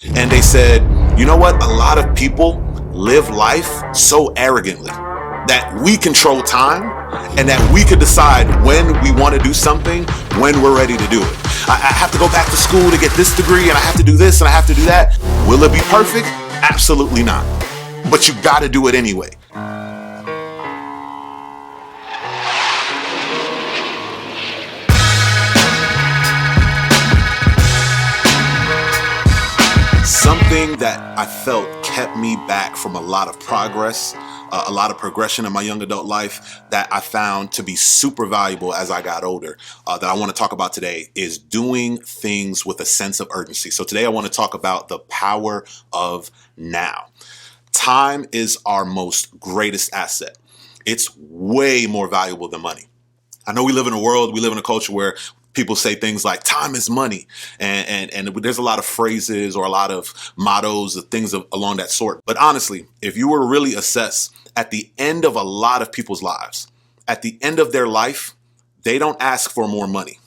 And they said, you know what? A lot of people live life so arrogantly that we control time and that we could decide when we want to do something, when we're ready to do it. I have to go back to school to get this degree and I have to do this and I have to do that. Will it be perfect? Absolutely not. But you got to do it anyway. Something that I felt kept me back from a lot of progress, a lot of progression in my young adult life that I found to be super valuable as I got older, that I want to talk about today is doing things with a sense of urgency. So today I want to talk about the power of now. Time is our most greatest asset. It's way more valuable than money. I know we live in a culture where people say things like time is money. And there's a lot of phrases or a lot of mottos or things along that sort. But honestly, if you were to really assess at the end of a lot of people's lives, at the end of their life, they don't ask for more money.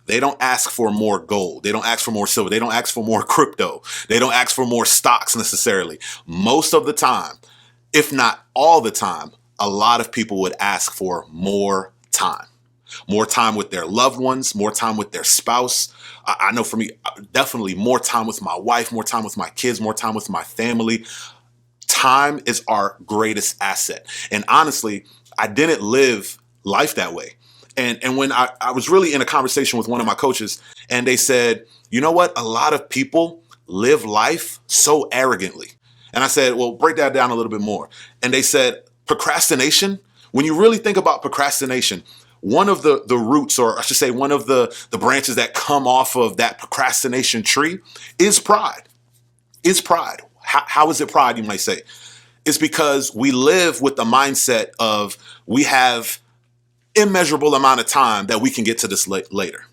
They don't ask for more gold. They don't ask for more silver. They don't ask for more crypto. They don't ask for more stocks necessarily. Most of the time, if not all the time, a lot of people would ask for more time. More time with their loved ones, more time with their spouse. I know for me, definitely more time with my wife, more time with my kids, more time with my family. Time is our greatest asset. And honestly, I didn't live life that way. And when I was really in a conversation with one of my coaches and they said, you know what? A lot of people live life so arrogantly. And I said, well, break that down a little bit more. And they said, procrastination, when you really think about procrastination, one of the roots, or I should say one of the branches that come off of that procrastination tree is pride. Is pride. How is it pride, you might say? It's because we live with the mindset of we have immeasurable amount of time that we can get to this later.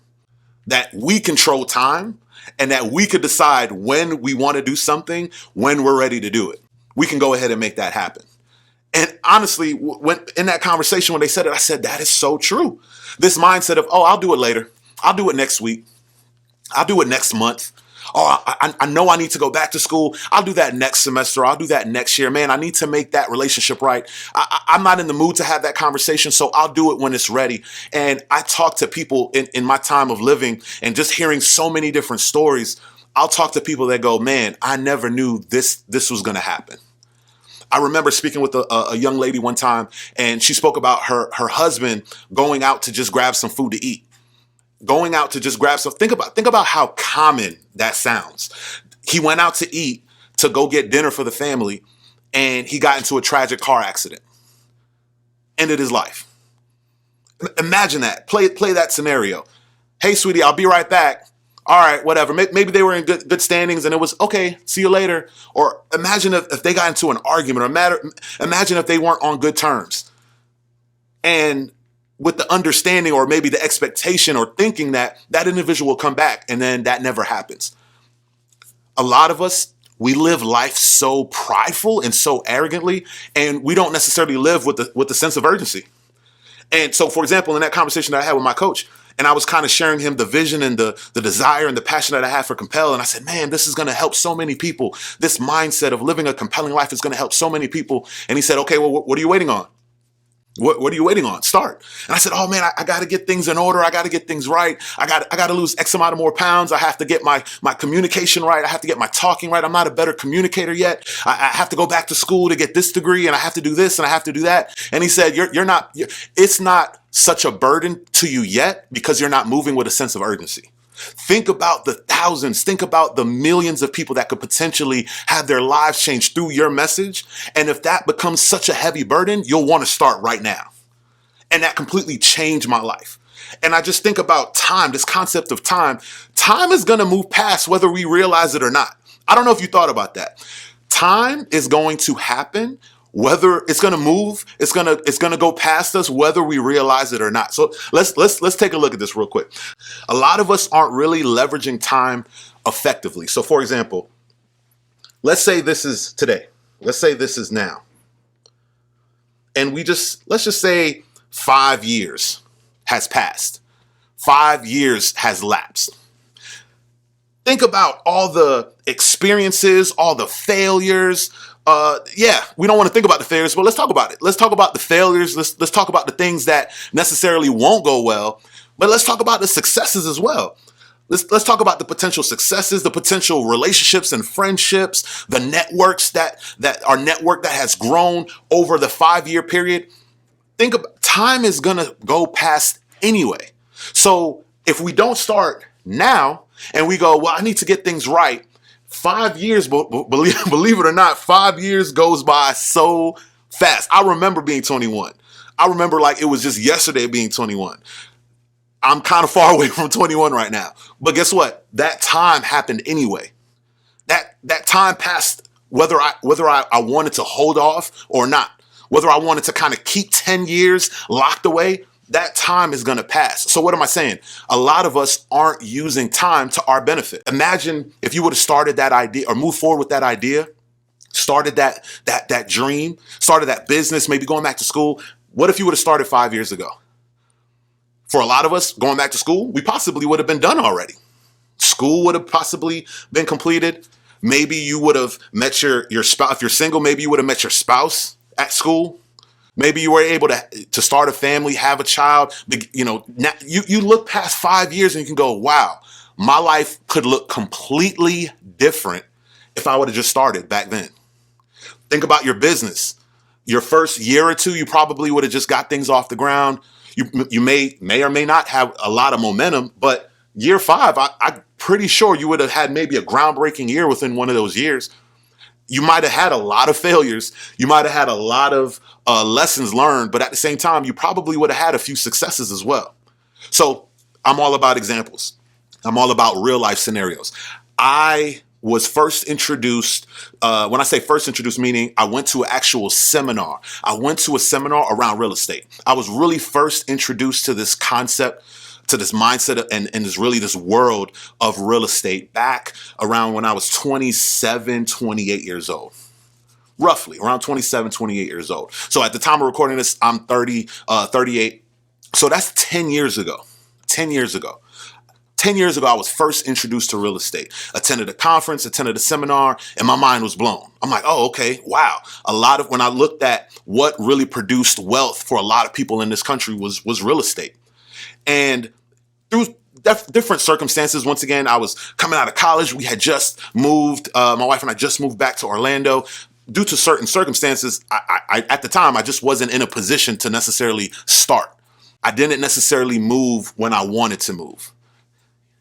That we control time and that we could decide when we want to do something, when we're ready to do it. We can go ahead and make that happen. And honestly, when in that conversation, when they said it, I said, that is so true. This mindset of, oh, I'll do it later. I'll do it next week. I'll do it next month. Oh, I know I need to go back to school. I'll do that next semester. I'll do that next year. Man, I need to make that relationship right. I'm not in the mood to have that conversation, so I'll do it when it's ready. And I talk to people in my time of living and just hearing so many different stories. I'll talk to people that go, man, I never knew this was going to happen. I remember speaking with a young lady one time, and she spoke about her husband going out to just grab some food to eat. Going out to just grab some. Think about how common that sounds. He went out to eat to go get dinner for the family, and he got into a tragic car accident. Ended his life. Imagine that. Play that scenario. Hey, sweetie, I'll be right back. All right, whatever. Maybe they were in good standings and it was, okay, see you later. Or imagine if they got into an argument, or imagine if they weren't on good terms. And with the understanding or maybe the expectation or thinking that that individual will come back, and then that never happens. A lot of us, we live life so prideful and so arrogantly, and we don't necessarily live with the sense of urgency. And so, for example, in that conversation that I had with my coach, and I was kind of sharing him the vision and the desire and the passion that I have for Compel. And I said, man, this is going to help so many people. This mindset of living a compelling life is going to help so many people. And he said, okay, well, what are you waiting on? What are you waiting on? Start. And I said, oh man, I got to get things in order. I got to get things right. I got to lose X amount of more pounds. I have to get my communication right. I have to get my talking right. I'm not a better communicator yet. I have to go back to school to get this degree, and I have to do this and I have to do that. And he said, it's not such a burden to you yet because you're not moving with a sense of urgency. Think about the thousands, think about the millions of people that could potentially have their lives changed through your message. And if that becomes such a heavy burden, you'll want to start right now. And that completely changed my life. And I just think about time, this concept of time. Time is going to move past whether we realize it or not. I don't know if you thought about that. Time is going to happen whether it's going to move, it's going to go past us, whether we realize it or not. So let's take a look at this real quick. A lot of us aren't really leveraging time effectively. So for example, let's say this is today. Let's say this is now. And let's just say 5 years has passed. 5 years has lapsed. Think about all the experiences, all the failures. Yeah, we don't want to think about the failures, but let's talk about it. Let's talk about the failures. Let's talk about the things that necessarily won't go well, but let's talk about the successes as well. Let's talk about the potential successes, the potential relationships and friendships, the networks that our network that has grown over the 5-year period. Think about time is gonna go past anyway. So if we don't start now and we go, well, I need to get things right. 5 years, believe it or not, 5 years goes by so fast. I remember being 21. I remember like it was just yesterday being 21. I'm kind of far away from 21 right now. But guess what? That time happened anyway. That time passed whether I wanted to hold off or not. Whether I wanted to kind of keep 10 years locked away, that time is going to pass. So what am I saying? A lot of us aren't using time to our benefit. Imagine if you would have started that idea or moved forward with that idea, started that dream, started that business, maybe going back to school. What if you would have started 5 years ago? For a lot of us, going back to school, we possibly would have been done already. School would have possibly been completed. Maybe you would have met your spouse. If you're single, maybe you would have met your spouse at school. Maybe you were able to start a family, have a child. You know, now you look past 5 years and you can go, wow, my life could look completely different if I would have just started back then. Think about your business. Your first year or two, you probably would have just got things off the ground. You may or may not have a lot of momentum, but year 5, I'm pretty sure you would have had maybe a groundbreaking year within one of those years. You might have had a lot of failures. You might have had a lot of lessons learned, but at the same time, you probably would have had a few successes as well. So I'm all about examples. I'm all about real life scenarios. I was first introduced, when I say first introduced, meaning I went to an actual seminar. I went to a seminar around real estate. I was really first introduced to this concept, to this mindset and this world of real estate back around when I was 27, 28 years old. Roughly around 27, 28 years old. So at the time of recording this, I'm 38. So that's 10 years ago. 10 years ago. 10 years ago, I was first introduced to real estate, attended a conference, attended a seminar, and my mind was blown. I'm like, oh, okay, wow. When I looked at what really produced wealth for a lot of people in this country was real estate. And through different circumstances, once again, I was coming out of college. We had just moved, my wife and I just moved back to Orlando. Due to certain circumstances, I at the time, I just wasn't in a position to necessarily start. I didn't necessarily move when I wanted to move.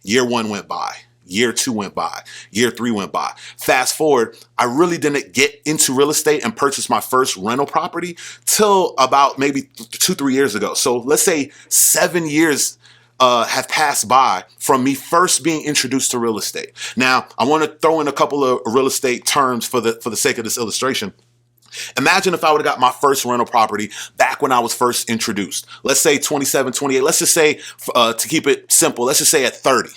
Year 1 went by. Year 2 went by. Year 3 went by. Fast forward, I really didn't get into real estate and purchase my first rental property till about maybe 2-3 years ago. So let's say 7 years have passed by from me first being introduced to real estate. Now, I want to throw in a couple of real estate terms for the sake of this illustration. Imagine if I would have got my first rental property back when I was first introduced. Let's say 27, 28. Let's just say, to keep it simple, let's just say at 30.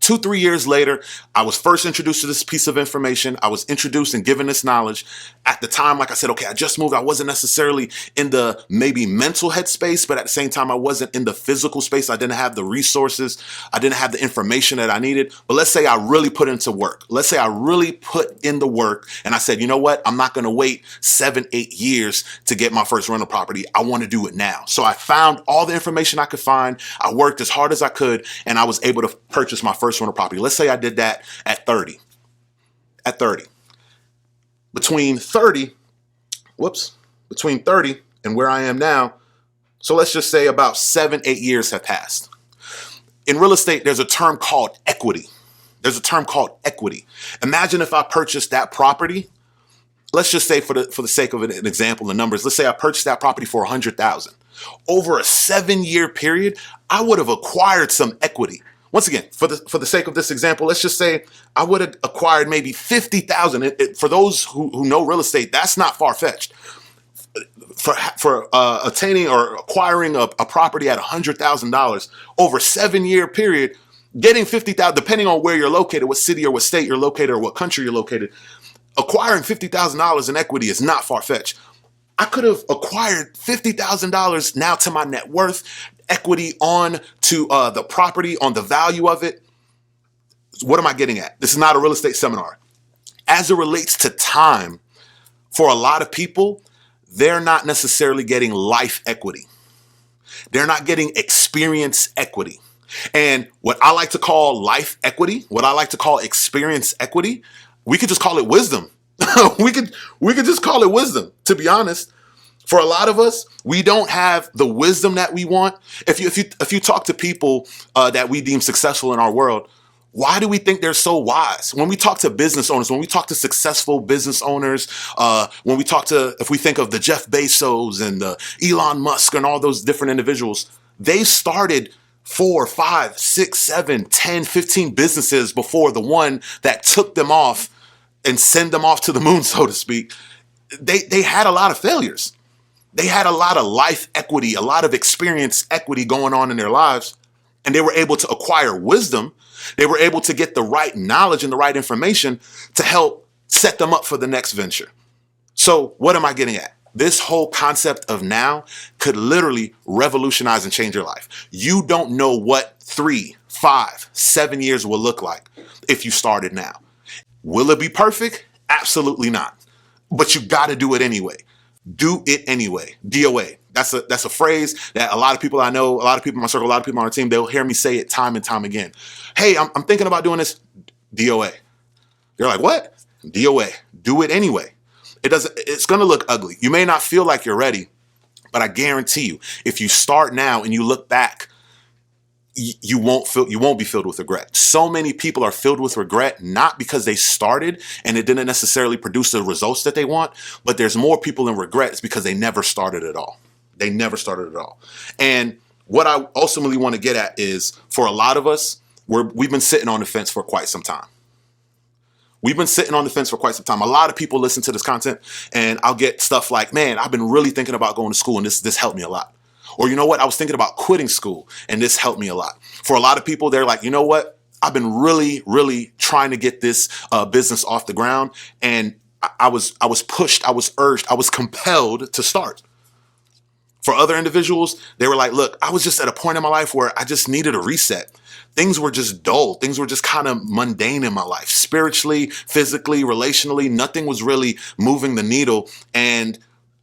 2-3 years later, I was first introduced to this piece of information. I was introduced and given this knowledge. At the time, like I said, okay, I just moved. I wasn't necessarily in the maybe mental headspace, but at the same time, I wasn't in the physical space. I didn't have the resources. I didn't have the information that I needed. But let's say I really put into work. Let's say I really put in the work and I said, you know what? I'm not going to wait 7-8 years to get my first rental property. I want to do it now. So I found all the information I could find. I worked as hard as I could, and I was able to purchase my first rental property. Let's say I did that at 30. At 30. Between 30 and where I am now, so let's just say about 7-8 years have passed. In real estate, there's a term called equity. There's a term called equity. Imagine if I purchased that property. Let's just say for the sake of an example, the numbers, let's say I purchased that property for $100,000. Over a 7-year period, I would have acquired some equity. Once again, for the sake of this example, let's just say I would have acquired maybe $50,000. For those who know real estate, that's not far-fetched. For attaining or acquiring a property at $100,000 over a 7-year period, getting $50,000, depending on where you're located, what city or what state you're located or what country you're located, acquiring $50,000 in equity is not far-fetched. I could have acquired $50,000 now to my net worth, equity on to the property, on the value of it. What am I getting at? This is not a real estate seminar. As it relates to time, for a lot of people, they're not necessarily getting life equity. They're not getting experience equity. And what I like to call life equity, what I like to call experience equity, we could just call it wisdom. we could just call it wisdom, to be honest. For a lot of us, we don't have the wisdom that we want. If you talk to people that we deem successful in our world, why do we think they're so wise? When we talk to business owners, when we talk to successful business owners, when we talk to, if we think of the Jeff Bezos and the Elon Musk and all those different individuals, they started 4, 5, 6, 7, 10, 15 businesses before the one that took them off and send them off to the moon, so to speak. They had a lot of failures. They had a lot of life equity, a lot of experience equity going on in their lives, and they were able to acquire wisdom. They were able to get the right knowledge and the right information to help set them up for the next venture. So what am I getting at? This whole concept of now could literally revolutionize and change your life. You don't know what 3, 5, 7 years will look like if you started now. Will it be perfect? Absolutely not. But you got to do it anyway. Do it anyway. DOA. That's a phrase that a lot of people I know, a lot of people in my circle, a lot of people on our team, they'll hear me say it time and time again. Hey, I'm thinking about doing this. DOA. You're like, what? DOA. Do it anyway. It's going to look ugly. You may not feel like you're ready, but I guarantee you, if you start now and you look back, you won't be filled with regret. So many people are filled with regret, not because they started and it didn't necessarily produce the results that they want, but there's more people in regret. It's because they never started at all. They never started at all. And what I ultimately want to get at is, for a lot of us, we've been sitting on the fence for quite some time. We've been sitting on the fence for quite some time. A lot of people listen to this content and I'll get stuff like, man, I've been really thinking about going to school and this helped me a lot. Or, you know what, I was thinking about quitting school and this helped me a lot. For a lot of people, they're like, you know what, I've been really, really trying to get this business off the ground. And I was pushed, I was urged, I was compelled to start. For other individuals, they were like, look, I was just at a point in my life where I just needed a reset. Things were just dull. Things were just kind of mundane in my life. Spiritually, physically, relationally, nothing was really moving the needle. And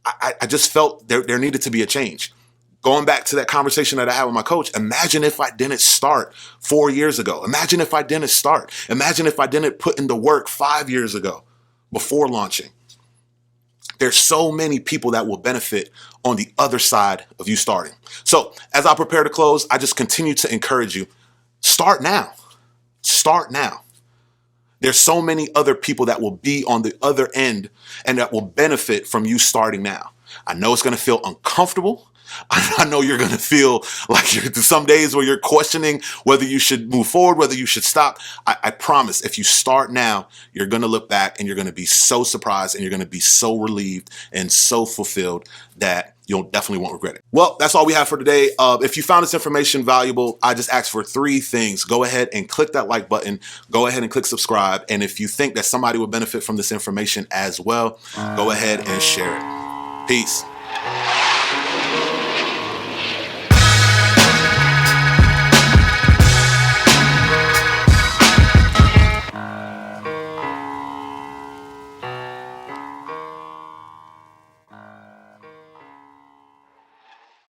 I just felt there needed to be a change. Going back to that conversation that I had with my coach, imagine if I didn't start 4 years ago. Imagine if I didn't start. Imagine if I didn't put in the work 5 years ago before launching. There's so many people that will benefit on the other side of you starting. So as I prepare to close, I just continue to encourage you, start now. Start now. There's so many other people that will be on the other end and that will benefit from you starting now. I know it's going to feel uncomfortable. I know you're going to feel like you're some days where you're questioning whether you should move forward, whether you should stop. I promise if you start now, you're going to look back and you're going to be so surprised and you're going to be so relieved and so fulfilled that you'll definitely won't regret it. Well, that's all we have for today. If you found this information valuable, I just ask for 3 things. Go ahead and click that like button. Go ahead and click subscribe. And if you think that somebody would benefit from this information as well, go ahead and share it. Peace.